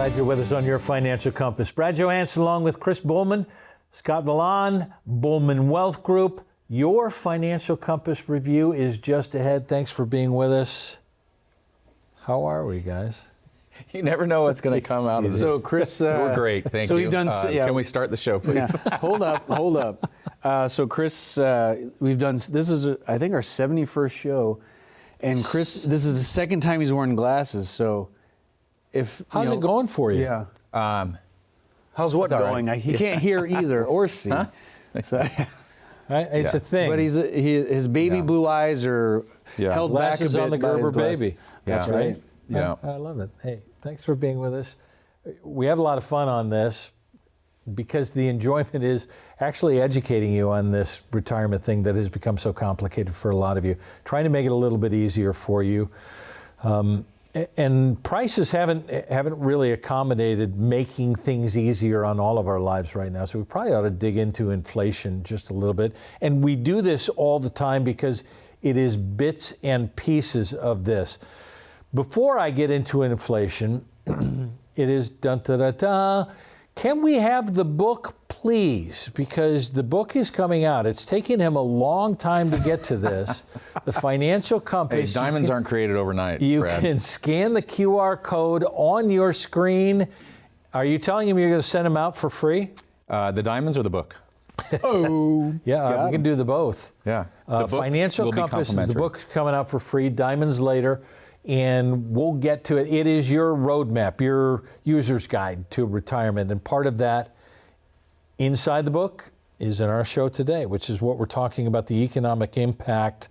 Glad you're with us on Your Financial Compass. Brad Johansson along with Chris Bulman, Scott Villan, Bulman Wealth Group. Your Financial Compass review is just ahead. Thanks for being with us. How are we, guys? You never know what's going to come out of this. So, Chris, we're great. Thank you. So we've done. Can we start the show, please? Yeah. Hold up. So, Chris, we've done. This is, I think, our 71st show, and Chris, this is the second time he's worn glasses. So, how's it going for you? Yeah. How's what going? Right. He can't hear either or see. Huh? So, it's a thing. But his baby blue eyes are held Glasses back a bit on the Gerber baby. That's right. Yeah. I love it. Hey, thanks for being with us. We have a lot of fun on this because the enjoyment is actually educating you on this retirement thing that has become so complicated for a lot of you, trying to make it a little bit easier for you. And prices haven't really accommodated making things easier on all of our lives right now. So we probably ought to dig into inflation just a little bit. And we do this all the time because it is bits and pieces of this. Before I get into inflation, it is dun-da-da-da. Can we have the book, please? Because the book is coming out. It's taken him a long time to get to this. The Financial Compass. Hey, diamonds aren't created overnight, You Brad. can scan the QR code on your screen. Are you telling him you're going to send him out for free? The diamonds or the book? Yeah, we can do the both. Yeah. The book Financial will be Compass, the complimentary. book's coming out for free, diamonds later, and we'll get to it. It is your roadmap, your user's guide to retirement, and part of that inside the book is in our show today, which is what we're talking about, the economic impact,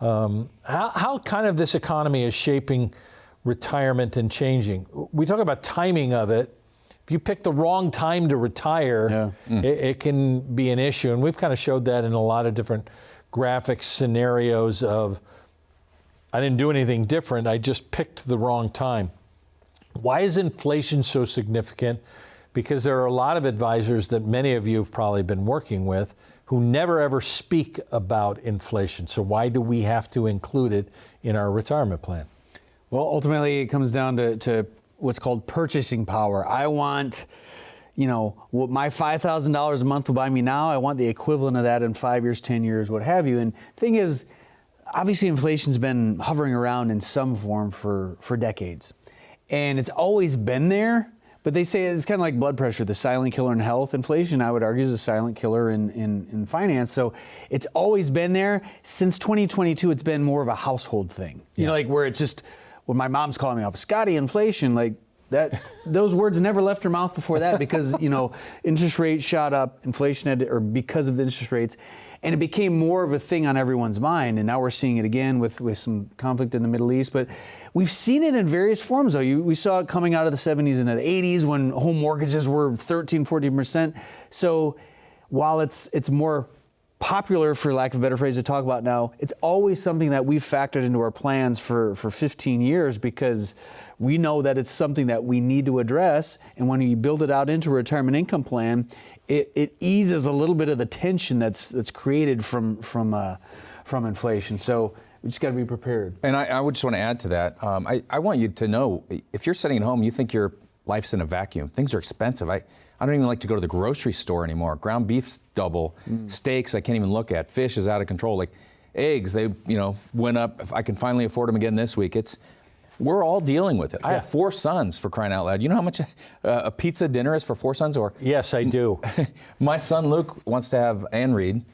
how kind of this economy is shaping retirement and changing. We talk about timing of it. If you pick the wrong time to retire, it can be an issue. And we've kind of showed that in a lot of different graphic scenarios of, I didn't do anything different, I just picked the wrong time. Why is inflation so significant? Because there are a lot of advisors that many of you have probably been working with who never ever speak about inflation. So why do we have to include it in our retirement plan? Well, ultimately, it comes down to what's called purchasing power. I want, what my $5,000 a month will buy me now, I want the equivalent of that in 5 years, 10 years, what have you. And the thing is, obviously inflation's been hovering around in some form for decades. And it's always been there, but they say it's kind of like blood pressure, the silent killer in health. Inflation, I would argue, is a silent killer in finance. So it's always been there. Since 2022, it's been more of a household thing. Like where it's just, when my mom's calling me up, Scotty, inflation, like that, those words never left her mouth before that because, interest rates shot up, inflation or because of the interest rates, and it became more of a thing on everyone's mind. And now we're seeing it again with some conflict in the Middle East. But we've seen it in various forms, though. We saw it coming out of the 70s and the 80s when home mortgages were 13, 14%. So while it's more popular, for lack of a better phrase, to talk about now, it's always something that we've factored into our plans for 15 years because we know that it's something that we need to address. And when you build it out into a retirement income plan, it eases a little bit of the tension that's created from inflation. So we just got to be prepared. And I would just want to add to that. I want you to know, if you're sitting at home, you think your life's in a vacuum. Things are expensive. I don't even like to go to the grocery store anymore. Ground beef's double. Steaks I can't even look at. Fish is out of control. Like eggs, they went up. If I can finally afford them again this week, we're all dealing with it. I have 4 sons, for crying out loud. You know how much a pizza dinner is for 4 sons? Or yes, I do. My son Luke wants to have, and Reed,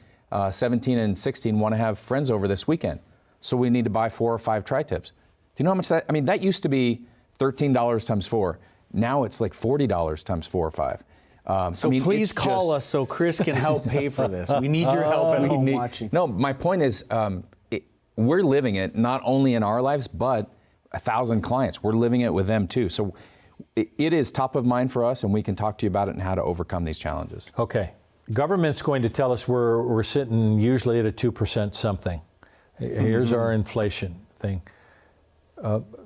17 and 16, want to have friends over this weekend. So we need to buy 4 or 5 tri-tips. Do you know how much that used to be $13 times 4. Now it's like $40 times 4 or 5. So please call us so Chris can help pay for this. We need your help at home watching. No, my point is we're living it not only in our lives, but 1,000 clients. We're living it with them too. So it is top of mind for us, and we can talk to you about it and how to overcome these challenges. Okay. Government's going to tell us we're sitting usually at a 2% something. Here's our inflation thing.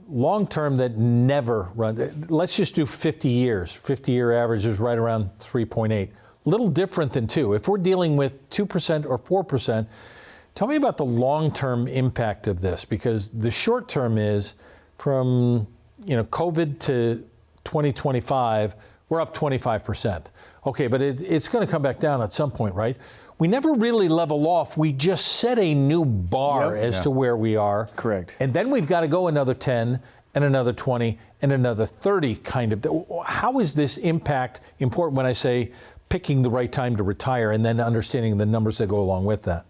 Long term, that never runs. Let's just do 50 years. 50-year average is right around 3.8. Little different than 2. If we're dealing with 2% or 4%, tell me about the long-term impact of this, because the short term is from COVID to 2025, we're up 25%. Okay, but it's going to come back down at some point, right? We never really level off. We just set a new bar as to where we are. Correct. And then we've got to go another 10 and another 20 and another 30 kind of. How is this impact important when I say picking the right time to retire and then understanding the numbers that go along with that?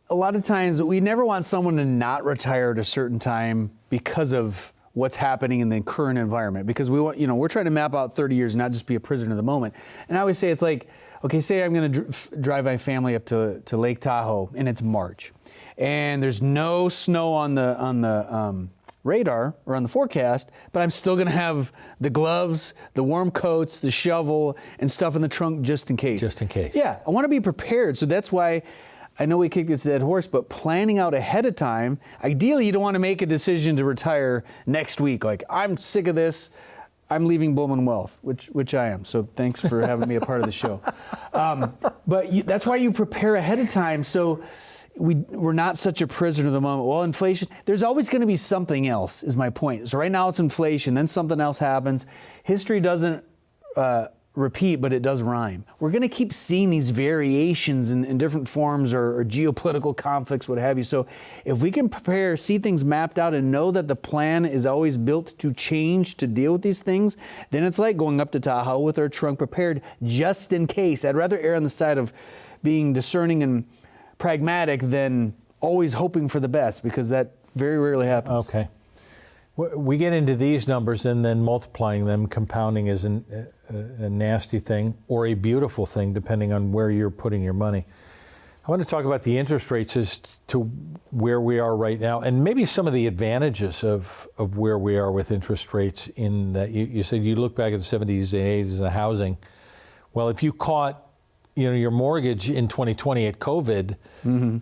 A lot of times we never want someone to not retire at a certain time because of what's happening in the current environment, because we want, we're trying to map out 30 years, not just be a prisoner of the moment. And I always say, it's like, okay, say I'm going to drive my family up to Lake Tahoe and it's March and there's no snow on the radar or on the forecast, but I'm still going to have the gloves, the warm coats, the shovel and stuff in the trunk just in case. Just in case. Yeah, I want to be prepared. So that's why I know we kick this dead horse, but planning out ahead of time, ideally you don't want to make a decision to retire next week. Like, I'm sick of this, I'm leaving Bulman Wealth, which I am. So thanks for having me a part of the show. But that's why you prepare ahead of time, so we're not such a prisoner of the moment. Well, inflation, there's always going to be something else, is my point. So right now it's inflation, then something else happens. History doesn't repeat, but it does rhyme. We're going to keep seeing these variations in different forms or geopolitical conflicts, what have you. So if we can prepare, see things mapped out and know that the plan is always built to change, to deal with these things, then it's like going up to Tahoe with our trunk prepared just in case. I'd rather err on the side of being discerning and pragmatic than always hoping for the best, because that very rarely happens. Okay. We get into these numbers and then multiplying them, compounding is a nasty thing or a beautiful thing, depending on where you're putting your money. I want to talk about the interest rates as to where we are right now and maybe some of the advantages of where we are with interest rates. In that you said you look back at the 70s and 80s in housing. Well, if you caught your mortgage in 2020 at COVID,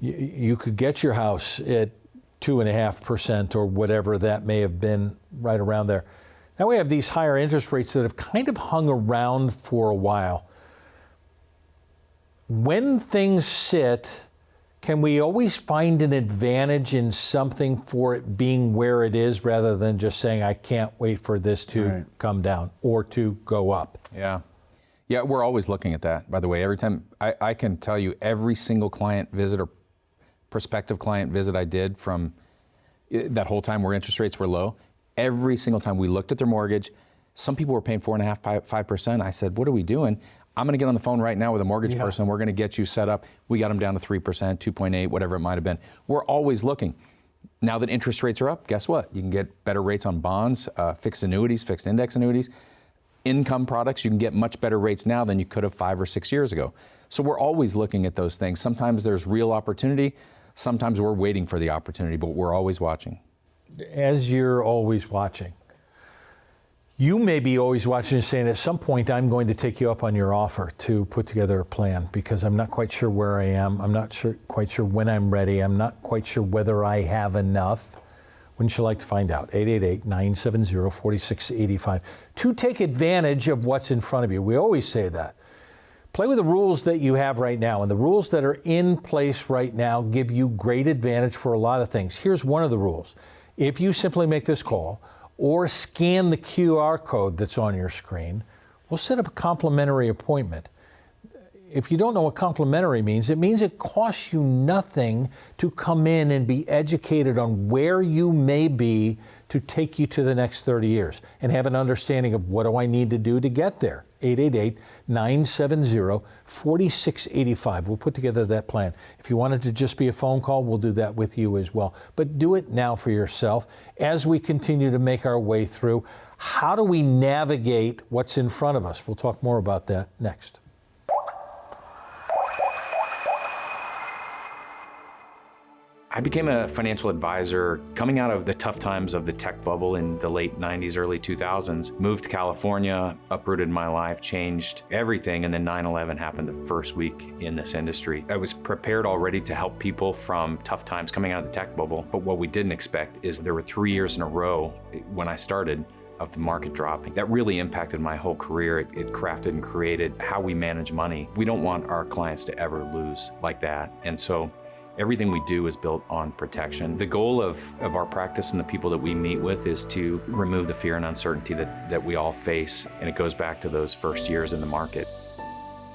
you could get your house at 2.5% or whatever that may have been, right around there. Now we have these higher interest rates that have kind of hung around for a while. When things sit, can we always find an advantage in something for it being where it is, rather than just saying, I can't wait for this to come down or to go up? Yeah. Yeah, we're always looking at that, by the way. Every time, I can tell you every single client visit or prospective client visit I did from that whole time where interest rates were low, every single time we looked at their mortgage, some people were paying 4.5%, 5%. I said, what are we doing? I'm going to get on the phone right now with a mortgage person. We're going to get you set up. We got them down to 3%, 2.8, whatever it might have been. We're always looking. Now that interest rates are up, guess what? You can get better rates on bonds, fixed annuities, fixed index annuities, income products. You can get much better rates now than you could have 5 or 6 years ago. So we're always looking at those things. Sometimes there's real opportunity. Sometimes we're waiting for the opportunity, but we're always watching. As you're always watching, you may be always watching and saying, at some point, I'm going to take you up on your offer to put together a plan, because I'm not quite sure where I am. I'm not quite sure when I'm ready. I'm not quite sure whether I have enough. Wouldn't you like to find out? 888-970-4685. To take advantage of what's in front of you. We always say that. Play with the rules that you have right now, and the rules that are in place right now give you great advantage for a lot of things. Here's one of the rules. If you simply make this call or scan the QR code that's on your screen, we'll set up a complimentary appointment. If you don't know what complimentary means, it means it costs you nothing to come in and be educated on where you may be to take you to the next 30 years and have an understanding of, what do I need to do to get there? 888-970-4685. We'll put together that plan. If you want it to just be a phone call, we'll do that with you as well. But do it now for yourself as we continue to make our way through. How do we navigate what's in front of us? We'll talk more about that next. I became a financial advisor coming out of the tough times of the tech bubble in the late 90s, early 2000s. Moved to California, uprooted my life, changed everything, and then 9/11 happened the first week in this industry. I was prepared already to help people from tough times coming out of the tech bubble, but what we didn't expect is there were 3 years in a row when I started of the market dropping. That really impacted my whole career. It crafted and created how we manage money. We don't want our clients to ever lose like that. And so Everything we do is built on protection. The goal of our practice and the people that we meet with is to remove the fear and uncertainty that we all face, and it goes back to those first years in the market.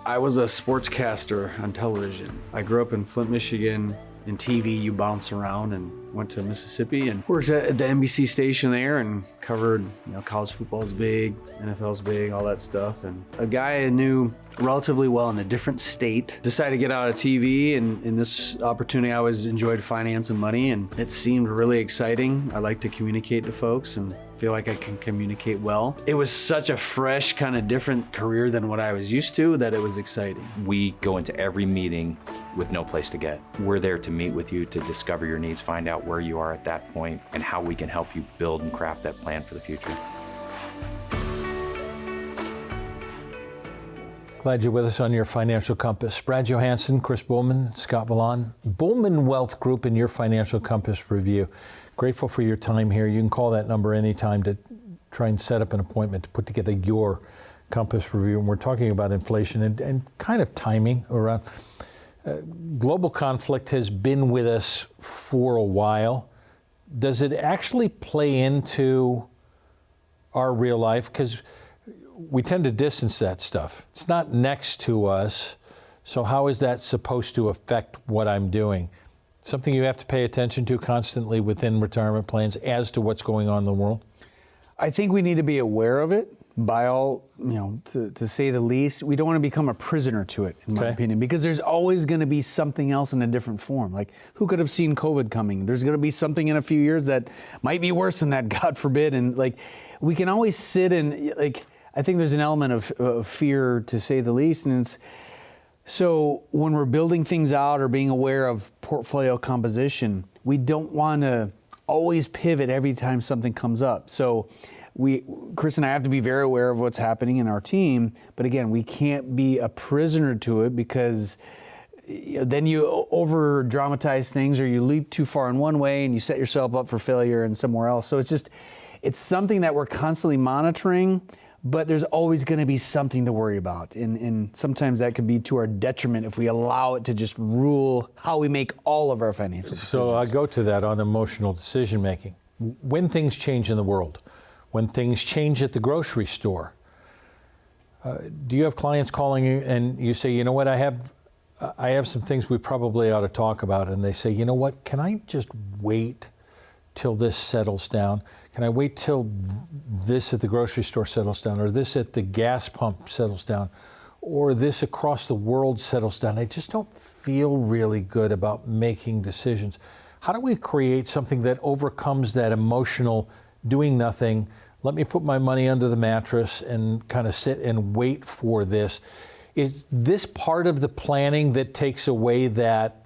I was a sportscaster on television. I grew up in Flint, Michigan. In TV, you bounce around, and went to Mississippi and worked at the NBC station there and covered, college football's big, NFL's big, all that stuff. And a guy I knew relatively well in a different state decided to get out of TV, and in this opportunity, I always enjoyed finance and money, and it seemed really exciting. I like to communicate to folks and feel like I can communicate well. It was such a fresh, kind of different career than what I was used to that it was exciting. We go into every meeting with no place to get. We're there to meet with you, to discover your needs, find out where you are at that point, and how we can help you build and craft that plan for the future. Glad you're with us on your Financial Compass. Brad Johansson, Chris Bulman, Scott Vallon, Bulman Wealth Group in your Financial Compass review. Grateful for your time here. You can call that number anytime to try and set up an appointment to put together your Compass review. And we're talking about inflation and kind of timing around. Global conflict has been with us for a while. Does it actually play into our real life? Because we tend to distance that stuff. It's not next to us. So how is that supposed to affect what I'm doing? Something you have to pay attention to constantly within retirement plans as to what's going on in the world? I think we need to be aware of it, by all, to say the least. We don't want to become a prisoner to it, in my opinion, because there's always going to be something else in a different form. Like, who could have seen COVID coming? There's going to be something in a few years that might be worse than that, God forbid. And we can always sit and, I think there's an element of fear, to say the least. And so when we're building things out or being aware of portfolio composition, we don't want to always pivot every time something comes up. So Chris and I have to be very aware of what's happening in our team. But again, we can't be a prisoner to it, because then you over dramatize things, or you leap too far in one way and you set yourself up for failure in somewhere else. So it's something that we're constantly monitoring. But there's always going to be something to worry about. And sometimes that could be to our detriment if we allow it to just rule how we make all of our financial decisions. So I go to that on emotional decision making. When things change in the world, when things change at the grocery store, do you have clients calling you and you say, you know what, I have some things we probably ought to talk about, and they say, you know what, can I just wait till this settles down? Can I wait till this at the grocery store settles down, or this at the gas pump settles down, or this across the world settles down? I just don't feel really good about making decisions. How do we create something that overcomes that emotional doing nothing? Let me put my money under the mattress and kind of sit and wait for this. Is this part of the planning that takes away that,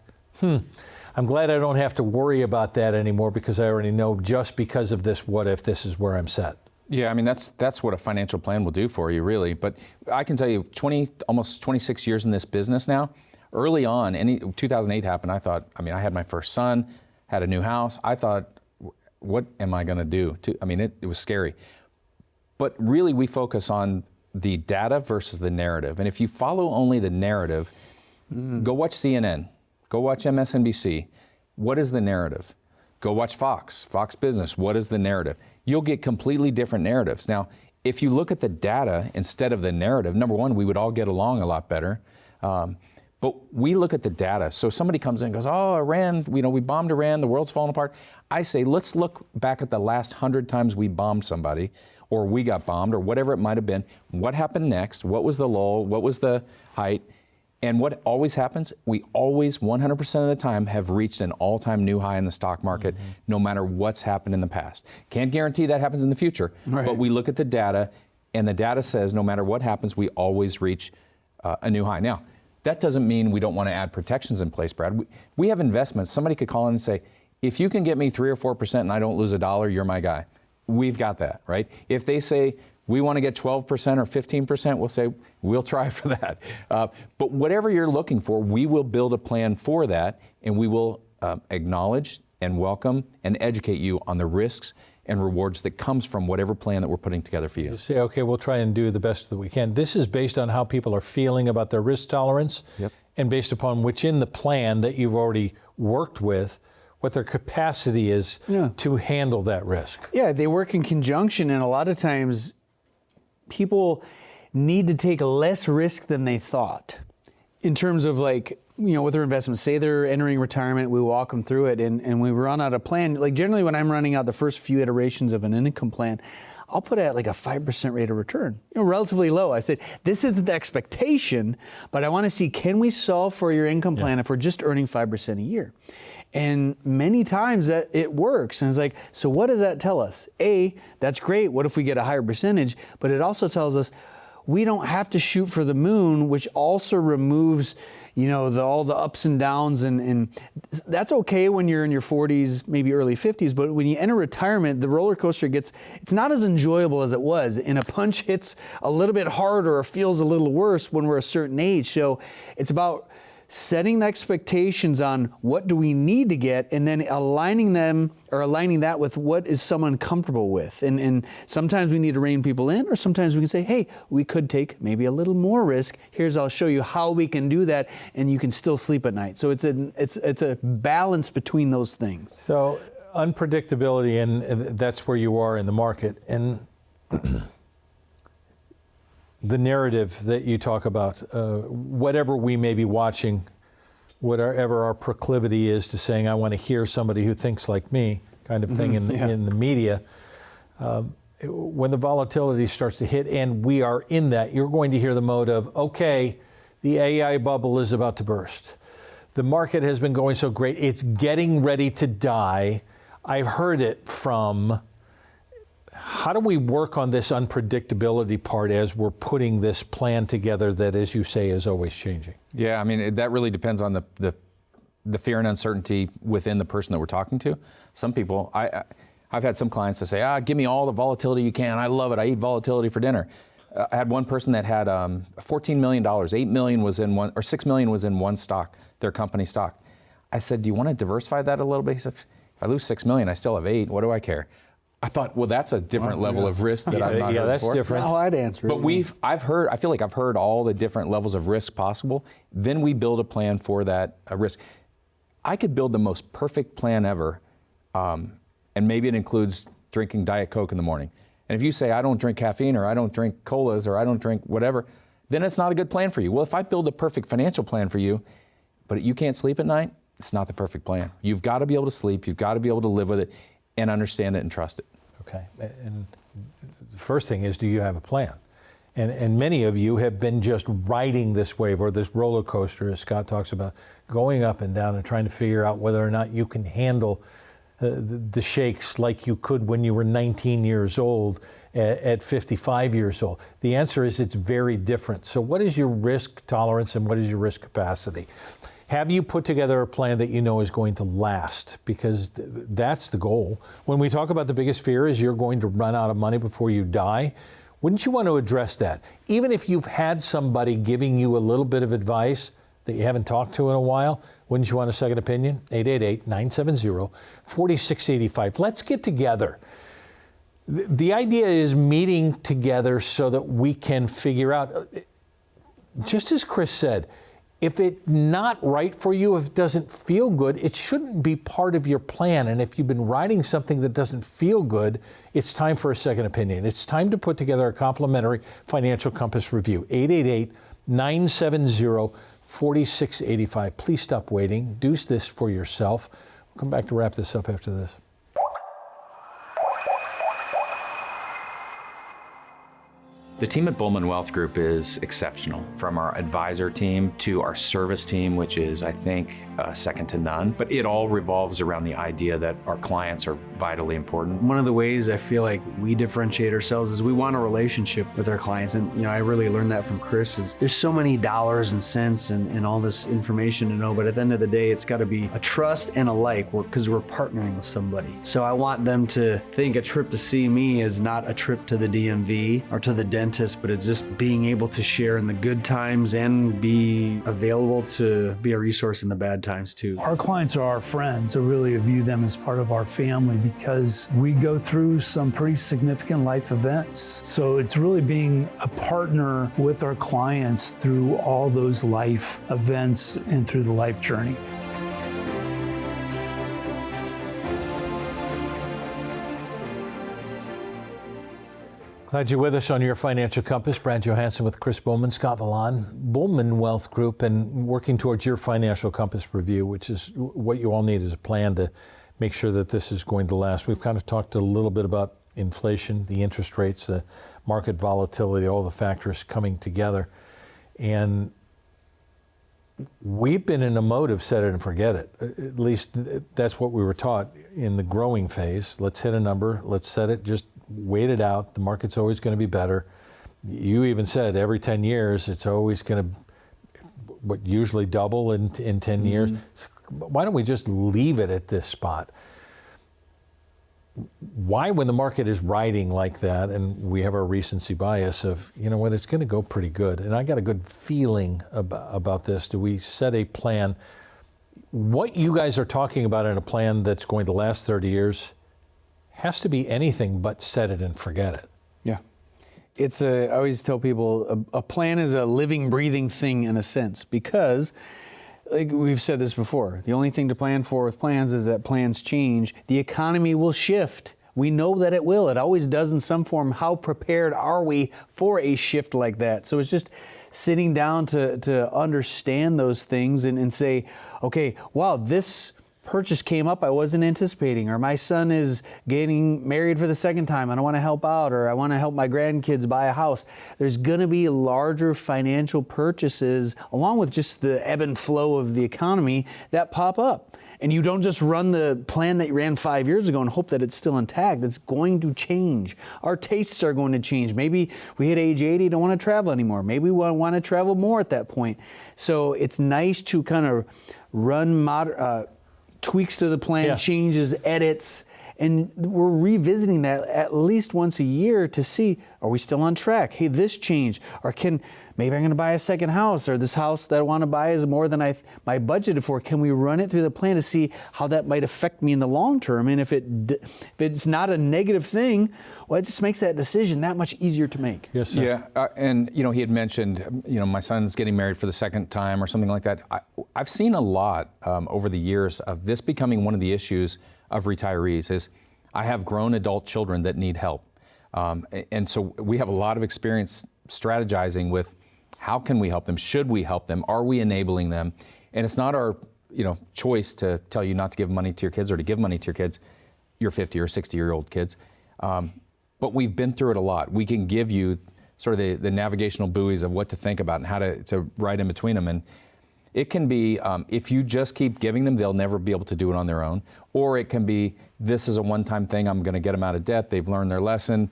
I'm glad I don't have to worry about that anymore, because I already know, just because of this, what if this is where I'm set? Yeah, I mean, that's what a financial plan will do for you, really. But I can tell you, almost 26 years in this business now. Early on, 2008 happened, I thought, I had my first son, had a new house. I thought, what am I going to do? It was scary. But really, we focus on the data versus the narrative. And if you follow only the narrative, go watch CNN. Go watch MSNBC. What is the narrative? Go watch Fox Business. What is the narrative? You'll get completely different narratives. Now, if you look at the data instead of the narrative, number one, we would all get along a lot better. But we look at the data. So somebody comes in and goes, oh, Iran, we bombed Iran, the world's falling apart. I say, let's look back at the last 100 times we bombed somebody, or we got bombed, or whatever it might have been. What happened next? What was the lull? What was the height? And what always happens, we always, 100% of the time, have reached an all-time new high in the stock market, no matter what's happened in the past. Can't guarantee that happens in the future, but we look at the data, and the data says no matter what happens, we always reach a new high. Now, that doesn't mean we don't want to add protections in place, Brad. We have investments. Somebody could call in and say, if you can get me 3 or 4% and I don't lose $1, you're my guy. We've got that, right? If they say, we want to get 12% or 15%, we'll say, we'll try for that. But whatever you're looking for, we will build a plan for that, and we will acknowledge and welcome and educate you on the risks and rewards that comes from whatever plan that we're putting together for you. You say, okay, we'll try and do the best that we can. This is based on how people are feeling about their risk tolerance, Yep. and based upon which in the plan that you've already worked with, what their capacity is to handle that risk. Yeah, they work in conjunction, and a lot of times people need to take less risk than they thought in terms of like, with their investments. Say they're entering retirement, we walk them through it, and we run out a plan. Like generally when I'm running out the first few iterations of an income plan, I'll put it at like a 5% rate of return, relatively low. I said, this isn't the expectation, but I want to see, can we solve for your income plan if we're just earning 5% a year? And many times that it works. And it's like, so what does that tell us? A, that's great. What if we get a higher percentage? But it also tells us we don't have to shoot for the moon, which also removes, all the ups and downs. And that's okay when you're in your 40s, maybe early 50s. But when you enter retirement, the roller coaster it's not as enjoyable as it was. And a punch hits a little bit harder or feels a little worse when we're a certain age. So it's about setting the expectations on what do we need to get, and then aligning that with what is someone comfortable with. And sometimes we need to rein people in, or sometimes we can say, hey, we could take maybe a little more risk. I'll show you how we can do that, and you can still sleep at night. So it's a balance between those things. So unpredictability, and that's where you are in the market. And the narrative that you talk about, whatever we may be watching, whatever our proclivity is to saying, I want to hear somebody who thinks like me, kind of thing in the media, when the volatility starts to hit, and we are in that, you're going to hear the mode of, okay, the AI bubble is about to burst. The market has been going so great, it's getting ready to die. I've heard it from. How do we work on this unpredictability part as we're putting this plan together that, as you say, is always changing? Yeah, I mean, that really depends on the fear and uncertainty within the person that we're talking to. Some people, I've had some clients that say, give me all the volatility you can. I love it. I eat volatility for dinner. I had one person that had $14 million, $8 million was in one, or $6 million was in one stock, their company stock. I said, do you want to diversify that a little bit? He said, if I lose $6 million, I still have 8. What do I care? I thought, well, that's a different level of risk that I've not heard that's before. different. How I'd answer it. But I feel like I've heard all the different levels of risk possible. Then we build a plan for that risk. I could build the most perfect plan ever, and maybe it includes drinking Diet Coke in the morning. And if you say, I don't drink caffeine, or I don't drink colas, or I don't drink whatever, then it's not a good plan for you. Well, if I build a perfect financial plan for you, but you can't sleep at night, it's not the perfect plan. You've got to be able to sleep. You've got to be able to live with it and understand it and trust it. Okay. And the first thing is, do you have a plan? And many of you have been just riding this wave or this roller coaster, as Scott talks about, going up and down and trying to figure out whether or not you can handle the shakes like you could when you were 19 years old at 55 years old. The answer is it's very different. So what is your risk tolerance and what is your risk capacity? Have you put together a plan that you know is going to last? Because that's the goal. When we talk about the biggest fear is you're going to run out of money before you die, wouldn't you want to address that? Even if you've had somebody giving you a little bit of advice that you haven't talked to in a while, wouldn't you want a second opinion? 888-970-4685. Let's get together. The idea is meeting together so that we can figure out, just as Chris said, if it's not right for you, if it doesn't feel good, it shouldn't be part of your plan. And if you've been writing something that doesn't feel good, it's time for a second opinion. It's time to put together a complimentary financial compass review. 888-970-4685. Please stop waiting. Do this for yourself. We'll come back to wrap this up after this. The team at Bulman Wealth Group is exceptional, from our advisor team to our service team, which is, I think, second to none. But it all revolves around the idea that our clients are vitally important. One of the ways I feel like we differentiate ourselves is we want a relationship with our clients. And I really learned that from Chris. Is there's so many dollars and cents and all this information to know, but at the end of the day, it's got to be a trust and a like, because we're partnering with somebody. So I want them to think a trip to see me is not a trip to the DMV or to the dentist dentist, but it's just being able to share in the good times and be available to be a resource in the bad times too. Our clients are our friends. I really view them as part of our family because we go through some pretty significant life events. So it's really being a partner with our clients through all those life events and through the life journey. Glad you're with us on Your Financial Compass. Brad Johansson with Chris Bulman, Scott Vallan, Bulman Wealth Group, and working towards your Financial Compass review, which is what you all need is a plan to make sure that this is going to last. We've kind of talked a little bit about inflation, the interest rates, the market volatility, all the factors coming together. And we've been in a mode of set it and forget it. At least that's what we were taught in the growing phase. Let's hit a number, let's set it, just wait it out. The market's always going to be better. You even said every 10 years, it's always going to, usually double in 10 years. Why don't we just leave it at this spot? Why, when the market is riding like that, and we have our recency bias of, you know what, it's going to go pretty good, and I got a good feeling about this, do we set a plan? What you guys are talking about in a plan that's going to last 30 years has to be anything but set it and forget it. Yeah. I always tell people a plan is a living, breathing thing in a sense, because like we've said this before, the only thing to plan for with plans is that plans change. The economy will shift. We know that it will. It always does in some form. How prepared are we for a shift like that? So it's just sitting down to understand those things and say, okay, wow, this purchase came up I wasn't anticipating, or my son is getting married for the second time and I want to help out, or I want to help my grandkids buy a house. There's going to be larger financial purchases along with just the ebb and flow of the economy that pop up. And you don't just run the plan that you ran 5 years ago and hope that it's still intact. It's going to change. Our tastes are going to change. Maybe we hit age 80, don't want to travel anymore. Maybe we want to travel more at that point. So it's nice to kind of run tweaks to the plan, changes, edits, and we're revisiting that at least once a year to see, are we still on track? Hey, this changed, or maybe I'm going to buy a second house, or this house that I want to buy is more than my budgeted for. Can we run it through the plan to see how that might affect me in the long term? And if it's not a negative thing, well, it just makes that decision that much easier to make. Yes, sir. Yeah, and he had mentioned, my son's getting married for the second time or something like that. I've seen a lot over the years of this becoming one of the issues of retirees is I have grown adult children that need help. And so we have a lot of experience strategizing with how can we help them? Should we help them? Are we enabling them? And it's not our choice to tell you not to give money to your kids or to give money to your kids, your 50 or 60-year-old kids. But we've been through it a lot. We can give you sort of the navigational buoys of what to think about and how to ride in between them. And it can be, if you just keep giving them, they'll never be able to do it on their own. Or it can be, this is a one-time thing, I'm going to get them out of debt, they've learned their lesson,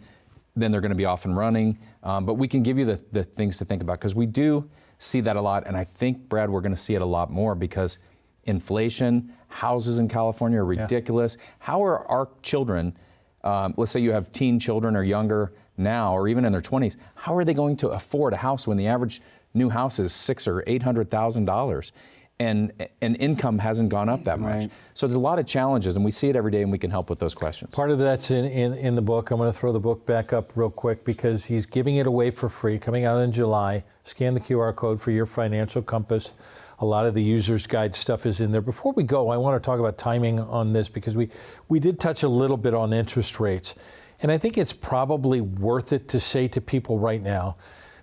then they're going to be off and running. But we can give you the things to think about, because we do see that a lot. And I think, Brad, we're going to see it a lot more because inflation, houses in California are ridiculous. How are our children, let's say you have teen children or younger now, or even in their 20s, how are they going to afford a house when the average new house is $600,000 or $800,000, and income hasn't gone up that much? Right. So there's a lot of challenges, and we see it every day, and we can help with those questions. Part of that's in the book. I'm going to throw the book back up real quick because he's giving it away for free, coming out in July. Scan the QR code for Your Financial Compass. A lot of the user's guide stuff is in there. Before we go, I want to talk about timing on this because we did touch a little bit on interest rates. And I think it's probably worth it to say to people right now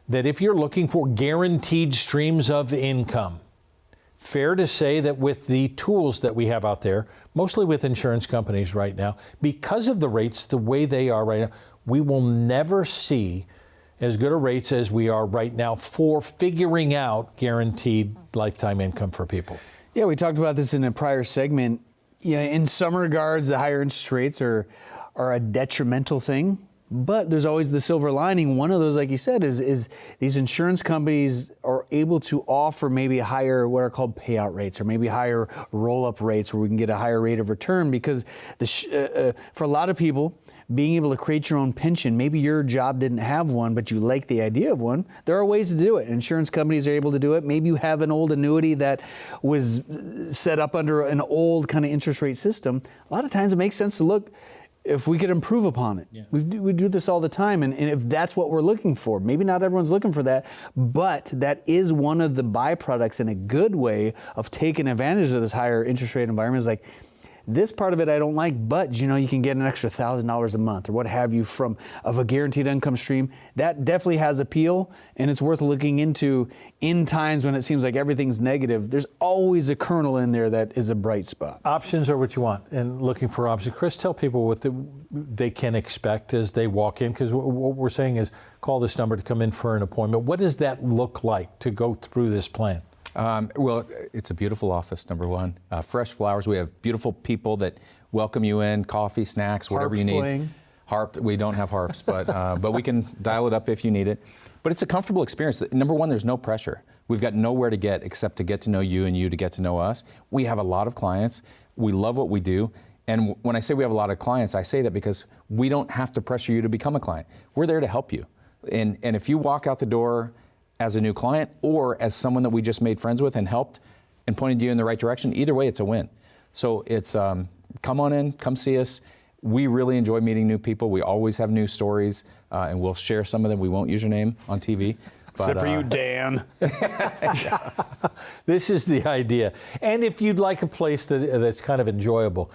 that if you're looking for guaranteed streams of income, fair to say that with the tools that we have out there, mostly with insurance companies right now, because of the rates the way they are right now, we will never see as good a rates as we are right now for figuring out guaranteed lifetime income for people. Yeah, we talked about this in a prior segment. Yeah, in some regards, the higher interest rates are a detrimental thing. But there's always the silver lining. One of those, like you said, is these insurance companies are able to offer maybe higher, what are called payout rates, or maybe higher roll-up rates where we can get a higher rate of return. Because for a lot of people, being able to create your own pension, maybe your job didn't have one, but you like the idea of one, there are ways to do it. Insurance companies are able to do it. Maybe you have an old annuity that was set up under an old kind of interest rate system. A lot of times it makes sense to look if we could improve upon it. Yeah. We do this all the time, and if that's what we're looking for, maybe not everyone's looking for that, but that is one of the byproducts in a good way of taking advantage of this higher interest rate environment. Is like, this part of it I don't like, but you can get an extra $1,000 a month or what have you of a guaranteed income stream. That definitely has appeal, and it's worth looking into in times when it seems like everything's negative. There's always a kernel in there that is a bright spot. Options are what you want, and looking for options. Chris, tell people what they can expect as they walk in, because what we're saying is call this number to come in for an appointment. What does that look like to go through this plan? Well, it's a beautiful office, number one. Fresh flowers. We have beautiful people that welcome you in, coffee, snacks, whatever you need. Playing. Harp, we don't have harps, but we can dial it up if you need it. But it's a comfortable experience. Number one, there's no pressure. We've got nowhere to get except to get to know you and you to get to know us. We have a lot of clients. We love what we do. And when I say we have a lot of clients, I say that because we don't have to pressure you to become a client. We're there to help you. And if you walk out the door as a new client or as someone that we just made friends with and helped and pointed you in the right direction, either way, it's a win. So it's come on in, come see us. We really enjoy meeting new people. We always have new stories, and we'll share some of them. We won't use your name on TV. But, except for you, Dan. This is the idea. And if you'd like a place that's kind of enjoyable,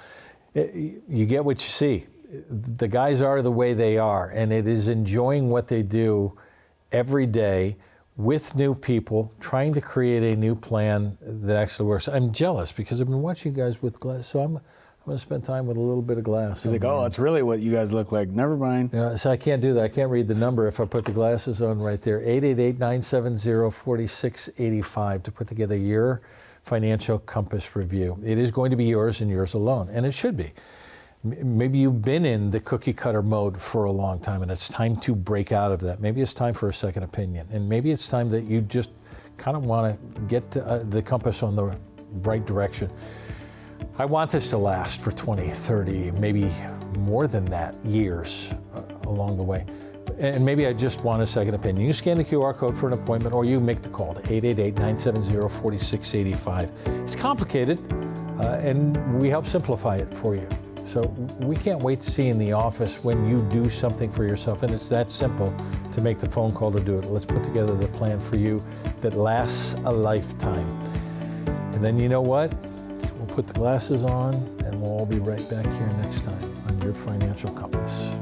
you get what you see. The guys are the way they are, and it is enjoying what they do every day with new people, trying to create a new plan that actually works. I'm jealous because I've been watching you guys with glass, so I'm going to spend time with a little bit of glass. He's like, oh, that's really what you guys look like. Never mind. So I can't do that. I can't read the number if I put the glasses on right there. 888-970-4685 to put together your financial compass review. It is going to be yours and yours alone, and it should be. Maybe you've been in the cookie cutter mode for a long time and it's time to break out of that. Maybe it's time for a second opinion. And maybe it's time that you just kind of want to get the compass on the right direction. I want this to last for 20, 30, maybe more than that years along the way. And maybe I just want a second opinion. You scan the QR code for an appointment or you make the call to 888-970-4685. It's complicated and we help simplify it for you. So we can't wait to see you in the office when you do something for yourself, and it's that simple to make the phone call to do it. Let's put together the plan for you that lasts a lifetime. And then you know what? We'll put the glasses on, and we'll all be right back here next time on Your Financial Compass.